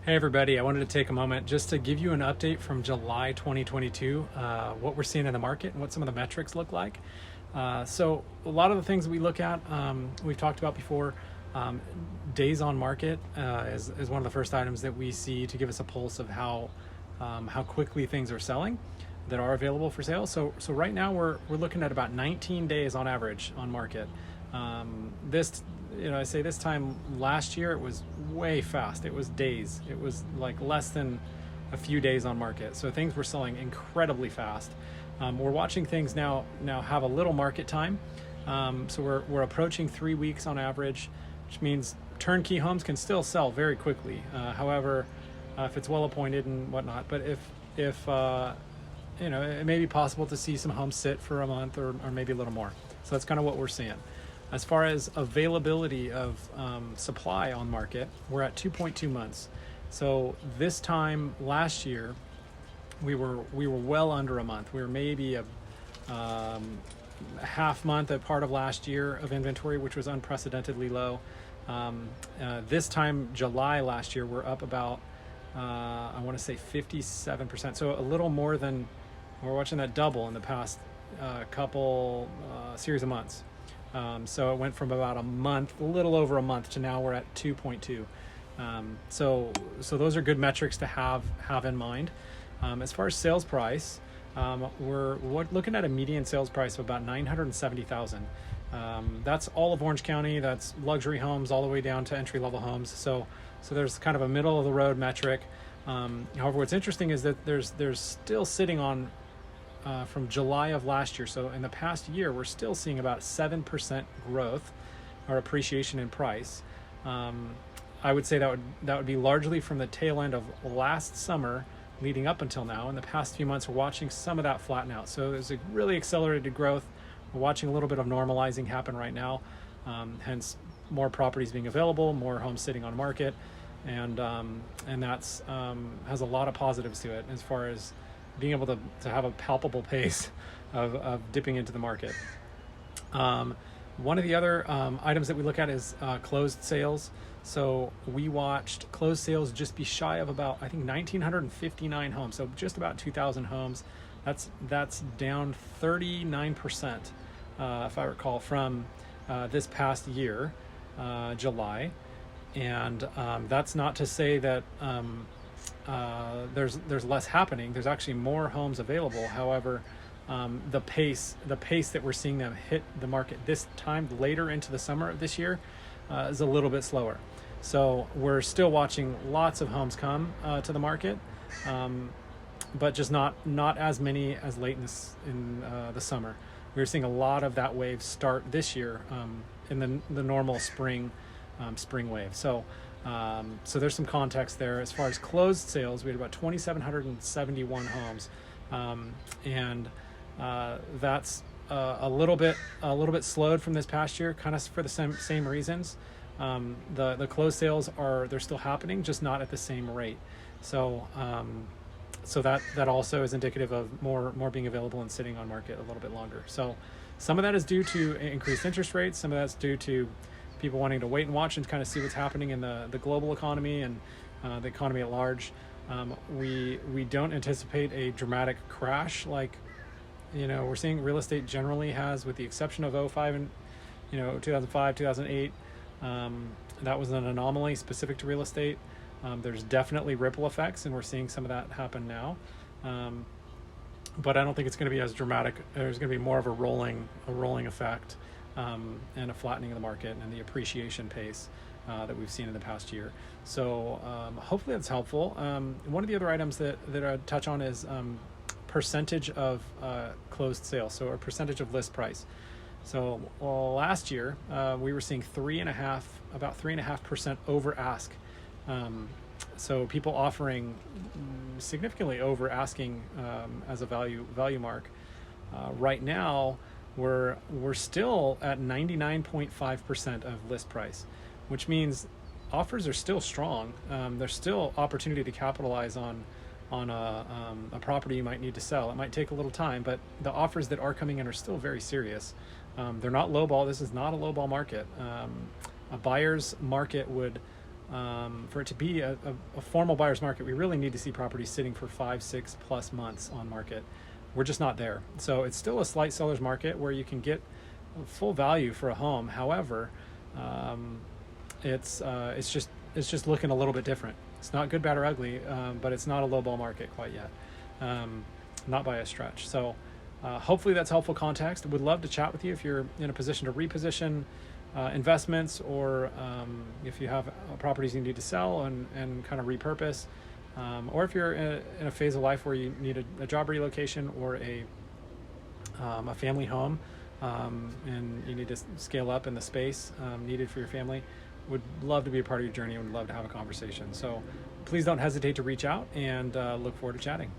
Hey everybody, I wanted to take a moment just to give you an update from July 2022, what we're seeing in the market and what some of the metrics look like. So a lot of the things we look at, we've talked about before. Days on market is one of the first items that we see to give us a pulse of how quickly things are selling that are available for sale. So right now we're looking at about 19 days on average on market. I say this time last year it was way fast. It was days. It was like less than a few days on market. So things were selling incredibly fast. We're watching things now have a little market time. So we're approaching 3 weeks on average, which means turnkey homes can still sell very quickly. However, if it's well appointed and whatnot, but if it may be possible to see some homes sit for a month or maybe a little more. So that's kind of what we're seeing. As far as availability of supply on market, we're at 2.2 months. So this time last year, we were well under a month. We were maybe a half month at part of last year of inventory, which was unprecedentedly low. This time, July last year, we're up about, I want to say 57%. So a little more than, we're watching that double in the past couple series of months. So it went from about a little over a month, to now we're at 2.2. So those are good metrics to have in mind. As far as sales price, we're looking at a median sales price of about $970,000. That's all of Orange County. That's luxury homes all the way down to entry-level homes. So there's kind of a middle of the road metric. However, what's interesting is that there's still sitting on from July of last year. So in the past year, we're still seeing about 7% growth or appreciation in price. I would say that would be largely from the tail end of last summer leading up until now. In the past few months, we're watching some of that flatten out. So there's a really accelerated growth. We're watching a little bit of normalizing happen right now. Hence more properties being available, more homes sitting on market. And that's has a lot of positives to it as far as being able to have a palpable pace of dipping into the market. One of the other items that we look at is closed sales. So we watched closed sales just be shy of about, I think, 1,959 homes. So just about 2,000 homes. That's down 39%, if I recall, from this past year, July. And that's not to say that there's less happening. There's actually more homes available. However, the pace that we're seeing them hit the market this time later into the summer of this year is a little bit slower. So we're still watching lots of homes come to the market, but just not as many as late in the summer. We're seeing a lot of that wave start this year in the normal spring wave. So there's some context there. As far as closed sales, we had about 2,771 homes, and that's a little bit slowed from this past year, kind of for the same reasons. The closed sales they're still happening, just not at the same rate. So that also is indicative of more being available and sitting on market a little bit longer. So some of that is due to increased interest rates. Some of that's due to people wanting to wait and watch and kind of see what's happening in the global economy and the economy at large. We don't anticipate a dramatic crash like we're seeing real estate generally has, with the exception of 2005 and 2005, 2008. That was an anomaly specific to real estate. There's definitely ripple effects, and we're seeing some of that happen now. But I don't think it's going to be as dramatic. There's going to be more of a rolling effect. And a flattening of the market and the appreciation pace that we've seen in the past year. So hopefully that's helpful. One of the other items that I'd touch on is percentage of closed sales, so a percentage of list price. So last year we were seeing about 3.5% over ask. So people offering significantly over asking as a value mark. Right now, we're still at 99.5% of list price, which means offers are still strong. There's still opportunity to capitalize on a property you might need to sell. It might take a little time, but the offers that are coming in are still very serious. They're not lowball. This is not a lowball market. A buyer's market would for it to be a formal buyer's market, we really need to see properties sitting for 5-6+ months on market. We're just not there. So it's still a slight seller's market where you can get full value for a home. However, it's just looking a little bit different. It's not good, bad, or ugly, but it's not a lowball market quite yet, not by a stretch. So hopefully that's helpful context. Would love to chat with you if you're in a position to reposition investments, or if you have properties you need to sell and kind of repurpose, or if you're in a phase of life where you need a job relocation or a family home, and you need to scale up in the space needed for your family. Would love to be a part of your journey and would love to have a conversation. So please don't hesitate to reach out, and look forward to chatting.